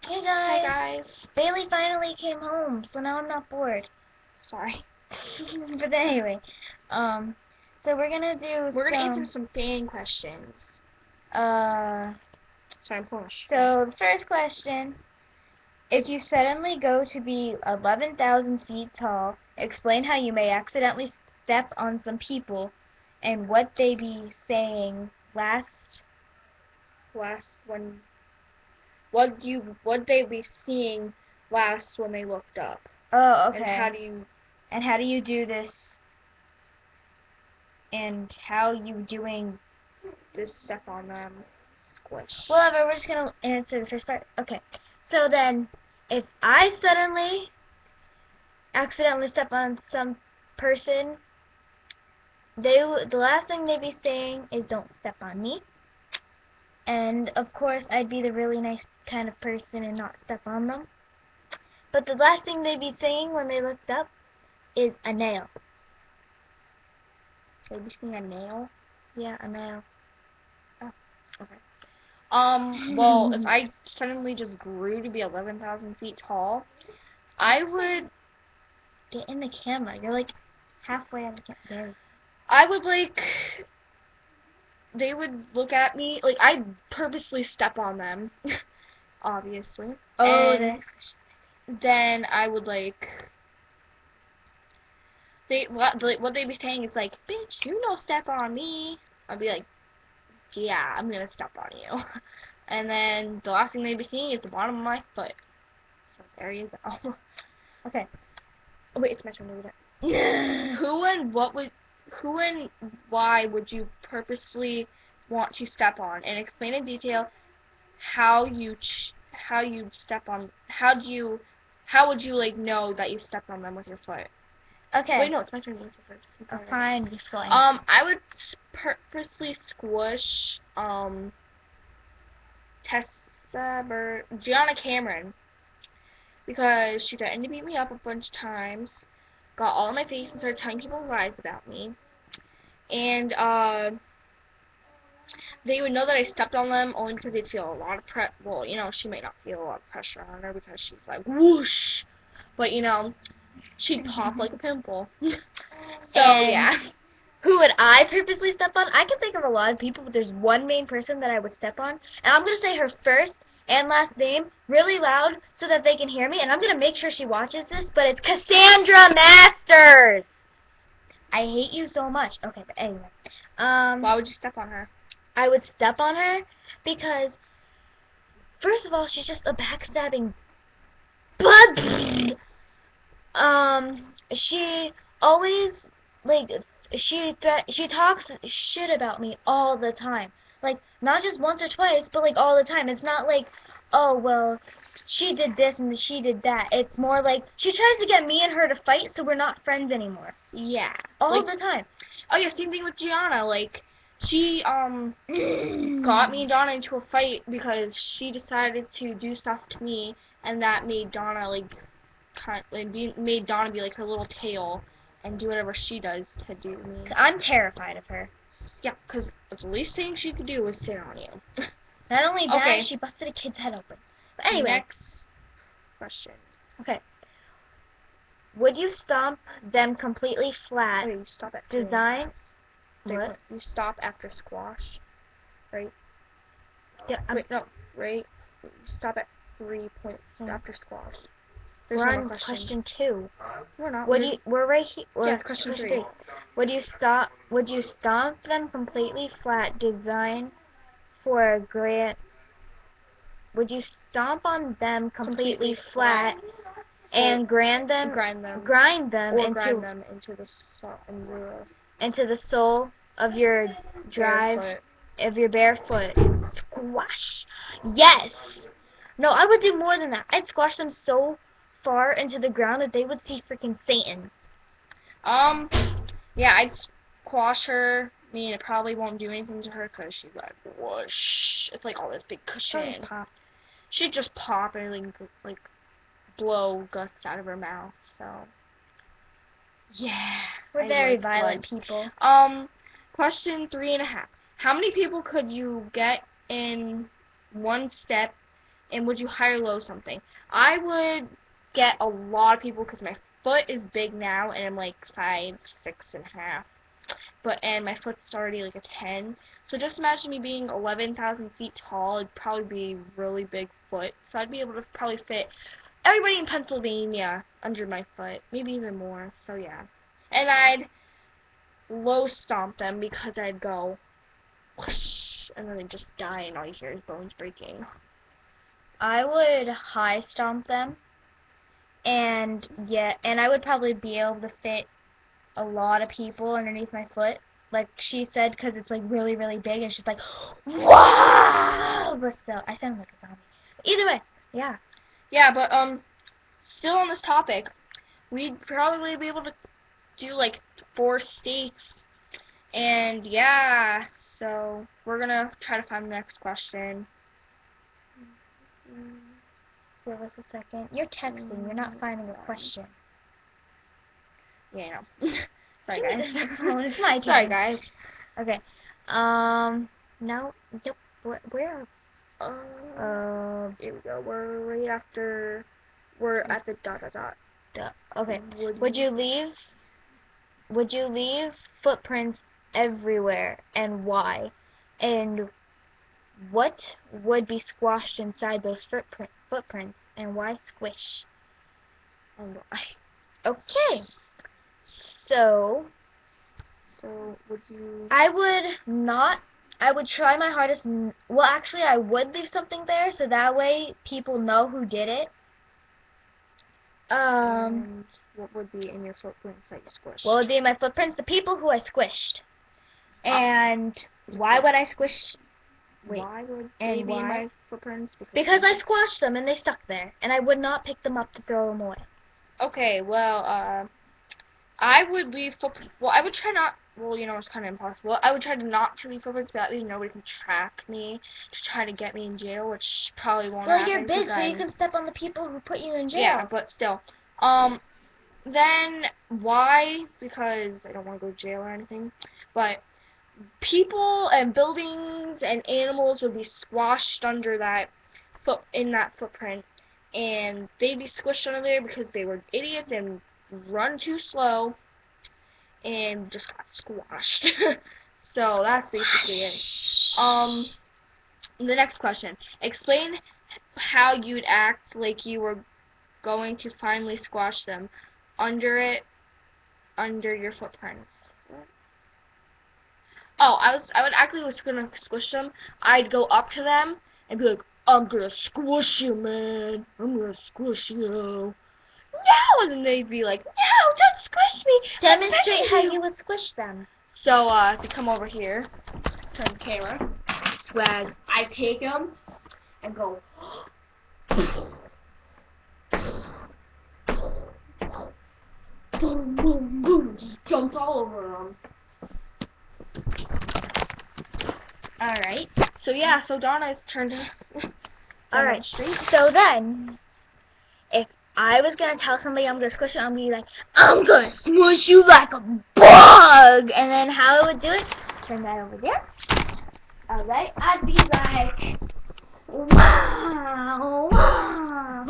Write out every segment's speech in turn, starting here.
Hey Hi guys! guys. Bailey finally came home, so now I'm not bored. Sorry. But anyway, um, so we're gonna do We're gonna answer some fan questions. uh, Sorry, I'm pulling a so the first question, if you suddenly go to be 11,000 feet tall, explain how you may accidentally step on some people and what they be saying last when what they be seeing last when they looked up. Oh, And okay. And how do you do this? And how you doing? just step on them, squish. Whatever, we're just gonna answer the first part. Okay. So then, if I suddenly accidentally step on some person, the last thing they'd be saying is don't step on me. And of course, I'd be the really nice kind of person and not step on them. But the last thing they'd be saying when they looked up is a nail. They'd be seeing a nail. Yeah, a nail. Oh, okay. Well, if I suddenly just grew to be 11,000 feet tall, I would Get in the camera. You're like halfway on the camera. they would look at me, like, I'd purposely step on them, obviously. Oh, And then I would, what they'd be saying is like, bitch, you no step on me. I'd be like, yeah, I'm gonna step on you. And then the last thing they'd be seeing is the bottom of my foot. So there you go. Okay. Oh, wait, it's my turn to do that. Who and why would you purposely want to step on, and explain in detail how you step on, how would you like know that you stepped on them with your foot? Okay. Wait, no, it's my turn to answer first. Oh, fine, just go ahead. I would purposely squish Gianna Cameron, because she threatened to beat me up a bunch of times, got all in my face and started telling people lies about me, and they would know that I stepped on them only because they'd feel a lot of well, she might not feel a lot of pressure on her because she's like whoosh, but she'd pop like a pimple. So And yeah. who would I purposely step on? I can think of a lot of people, but there's one main person that I would step on, and I'm gonna say her first and last name really loud so that they can hear me, and I'm gonna make sure she watches this, but it's Cassandra Masters! I hate you so much. Okay, but anyway. Why would you step on her? I would step on her because, first of all, she's just a backstabbing bug. She always, like, she talks shit about me all the time. Like, not just once or twice, but like all the time. It's not like, oh well, she did this and she did that. It's more like she tries to get me and her to fight, so we're not friends anymore. Yeah. All the time. Oh yeah, same thing with Gianna. Like, she got me and Donna into a fight because she decided to do stuff to me, and that made Donna made Donna be like her little tail and do whatever she does to do to me. I'm terrified of her. Yeah, because the least thing she could do was sit on you. Not only that, okay. she busted a kid's head open. But anyway. Next question. Okay. Would you stomp them completely flat? Oh, you stop at design? What? You stop after squash, right? Yeah. Wait, no, right? You stop at 3 points after squash. There's We're no on question 2. We're not. We're right here. Yeah, question 3. Would you stomp them completely flat? Design for a grant. Would you stomp on them completely flat and grind them into the sole of your bare foot? Squash. Yes. No, I would do more than that. I'd squash them so far into the ground that they would see freaking Satan. Yeah, I'd squash her. I mean, it probably won't do anything to her because she's like, whoosh. It's like all this big cushion. She'd just pop and like blow guts out of her mouth. So yeah, we're very violent people. Question 3.5. How many people could you get in one step And would you high or low something? I would get a lot of people because my foot is big now, and I'm like 5'6.5". And my foot's already like a 10. So just imagine me being 11,000 feet tall. It'd probably be really big foot. So I'd be able to probably fit everybody in Pennsylvania under my foot, maybe even more. So yeah, and I'd low stomp them because I'd go whoosh, and then they'd just die, and all you hear is bones breaking. I would high stomp them, and I would probably be able to fit a lot of people underneath my foot, like she said, because it's like really, really big, and she's like, wow! But still, I sound like a zombie. Either way, yeah. Yeah, but still on this topic, we'd probably be able to do like 4 states, and yeah, so we're gonna try to find the next question. Give us a second. You're texting. You're not finding a question. Yeah, I know. Sorry, guys. It's my turn. Sorry, guys. Okay. Now, yep. Where? Here we go. We're right after. We're at the ... Okay. Would you leave footprints everywhere, and why? And what would be squashed inside those footprints, and why squish? And why? Okay. So would you? I would try my hardest. Well, actually, I would leave something there so that way people know who did it. And what would be in your footprints that you squished? What would be in my footprints? The people who I squished. And why would I squish? Wait. Why would they be in my footprints? Because I squashed them and they stuck there, and I would not pick them up to throw them away. Okay, well, I would leave footprints. Well, I would try not. Well, you know, it's kind of impossible. I would try to not to leave footprints, but that way nobody can track me to try to get me in jail, which probably won't happen. Well, you're big, so you can step on the people who put you in jail. Yeah, but still. Then why? Because I don't want to go to jail or anything. But people and buildings and animals would be squashed under that footprint, and they'd be squished under there because they were idiots and run too slow and just got squashed. So that's basically it. The next question. Explain how you'd act like you were going to finally squash them under your footprints. Oh, I would actually was gonna squish them. I'd go up to them and be like, I'm gonna squish you, man. I'm gonna squish you. No! And then they'd be like, no, don't squish me. Demonstrate how you would squish them. So, to come over here, turn the camera, swag, I take them and go, boom, boom, boom, just jump all over them. Alright. So, yeah, so Donna's turn to Alright. demonstrate. So then, if I was going to tell somebody I'm going to squish it, I'm going to be like, I'm going to smush you like a bug! And then how I would do it, turn that over there. Alright, I'd be like, wow, wow.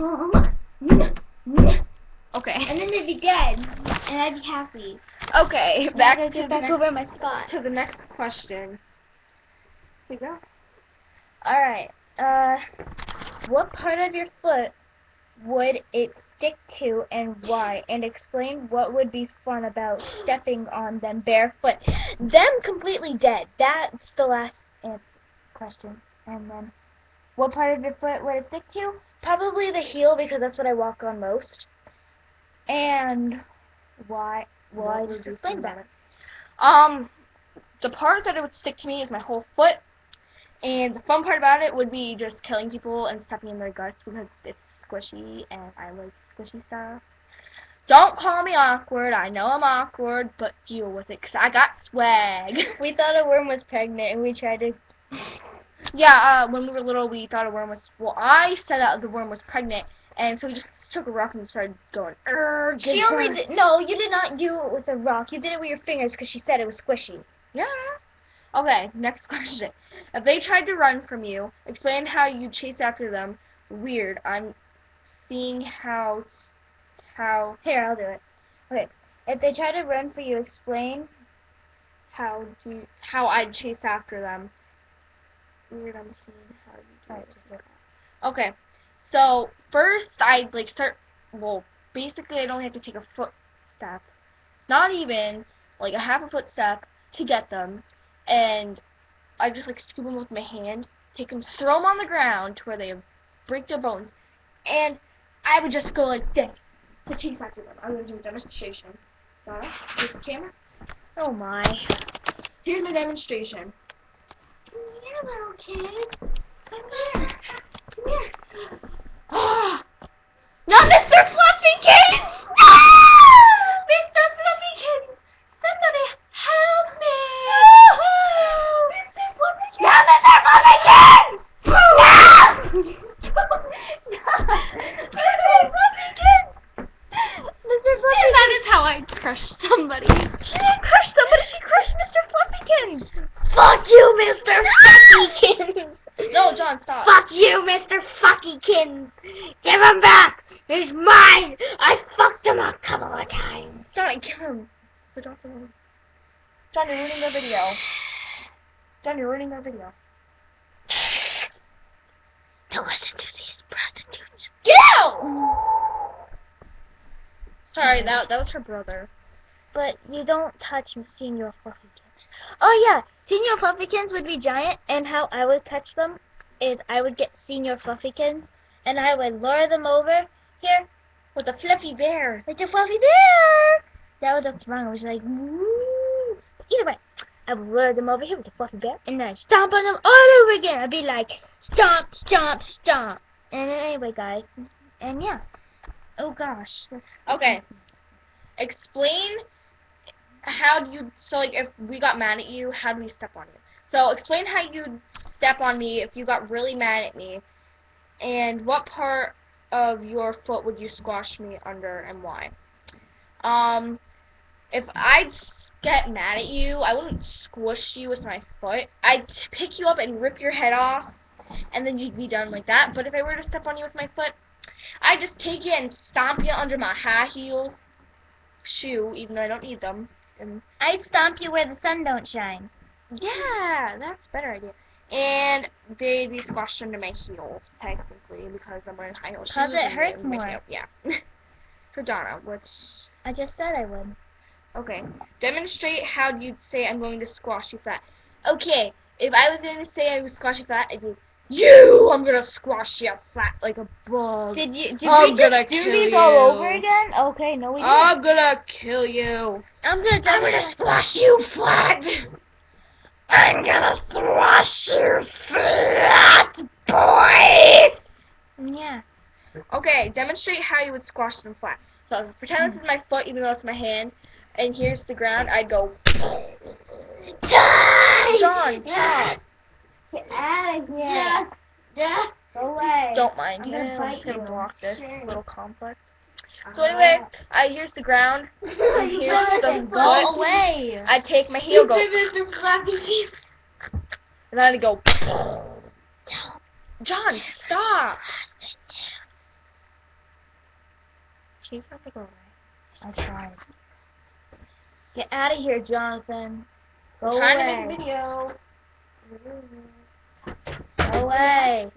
Okay. And then they'd be dead, and I'd be happy. Okay, back over my spot. to the next question. Here we go. Alright, what part of your foot would it stick to and why? And explain what would be fun about stepping on them barefoot. Them completely dead. That's the last question. And then, what part of your foot would it stick to? Probably the heel, because that's what I walk on most. And why? Well, I just explained about it. The part that it would stick to me is my whole foot. And the fun part about it would be just killing people and stepping in their guts because it's squishy and I like squishy stuff. Don't call me awkward. I know I'm awkward, but deal with it because I got swag. We thought a worm was pregnant and we tried to... Yeah, when we were little, we thought a worm was... Well, I said that the worm was pregnant, and so we just took a rock and started going, She only did... No, you did not do it with a rock. You did it with your fingers because she said it was squishy. Yeah. Okay, next question. If they tried to run from you, explain how you chase after them weird. I'm seeing how Here, I'll do it. Okay. If they try to run for you, explain. how I'd chase after them. Weird. I'm seeing how you do Alright, it. just look. Okay. So first I like start. Well, basically I'd only have to take a footstep, not even like a half a footstep to get them, and I just like scoop them with my hand, take them, throw them on the ground to where they break their bones, and I would just go like this to chase after them. I would do a demonstration. Here's the camera. Oh my. Here's my demonstration. Come here, little kid. Come here. Come here. Ah! Not Mr. Fluffykins! No! Mr. Fluffykins! Somebody help me! Mr. Fluffykins! No, Mr. Fluffykins! No! Mr. Fluffykins! Mr. And Fluffykins. that is how I crushed somebody. She didn't crush somebody, she crushed Mr. Fluffykins. Fuck you, Mr. Fluffykins! No, John, stop. Fuck you, Mr. Fuckykins. Give him back. He's mine. I fucked him a couple of times. John, give him. So don't throw him. John, you're ruining our video. John, you're ruining our video. To listen to these prostitutes. Get out! Sorry, that was her brother. But you don't touch Senior Fluffykins. Oh yeah, Senior Fluffykins would be giant, and how I would catch them is I would get Senior Fluffykins, and I would lure them over here With a fluffy bear. like a fluffy bear. That was up to wrong. I was like, woo. Either way, I would lure them over here with the fluffy bear, and then I'd stomp on them all over again. I'd be like, stomp, stomp, stomp. And anyway, guys, and yeah. Oh gosh. Okay. Explain how do you, so like if we got mad at you, how do we step on you? So explain how you'd step on me if you got really mad at me, and what part of your foot would you squash me under and why? If I'd get mad at you, I wouldn't squish you with my foot. I'd pick you up and rip your head off, and then you'd be done like that. But if I were to step on you with my foot, I'd just take you and stomp you under my high heel shoe, even though I don't need them. And I'd stomp you where the sun don't shine. yeah, that's a better idea. And they'd be squashed under my heel, technically, because I'm wearing high heel shoes. 'Cause it and hurts my more. heel- yeah. For Donna, which... I just said I would. Okay. Demonstrate how you'd say I'm going to squash you flat. Okay, if I was going to say I would squash you flat, I'd be, I'm going to squash you flat like a bug. Did we I'm just gonna do kill these all you. over again? Okay, no we didn't. I'm going to kill you. I'm gonna squash you flat. I'm going to squash you flat, boy. Yeah. Okay, demonstrate how you would squash them flat. So pretend this is my foot, even though it's my hand, and here's the ground. I'd go. Die! John, stop. Get out of here. Yeah. Go away. Don't mind I'm him. gonna I'm bite just gonna you. block this Sure. little complex. So anyway, here's the ground. And here's the Go foot. away. I take my heel, go, and then I'd go. John, stop. She's got to go away. I tried. Get out of here, Jonathan. Go I'm trying away. to make a video. Go away.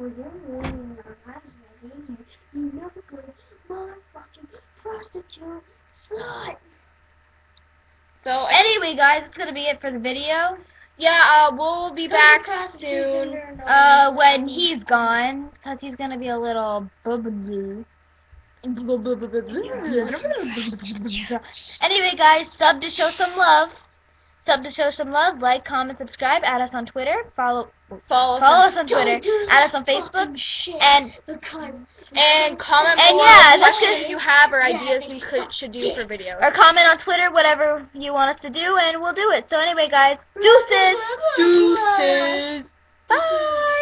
So Anyway, guys, it's gonna be it for the video. yeah, we'll be back soon. When he's gone, because he's gonna be a little boo. Anyway, guys, sub to show some love. Like, comment, subscribe, add us on Twitter, follow us on Twitter, add us on Facebook, and comment And below yeah, what that's questions good. you have or ideas we should do for videos. or comment on Twitter, whatever you want us to do, and we'll do it. So anyway, guys, deuces. Deuces. Bye.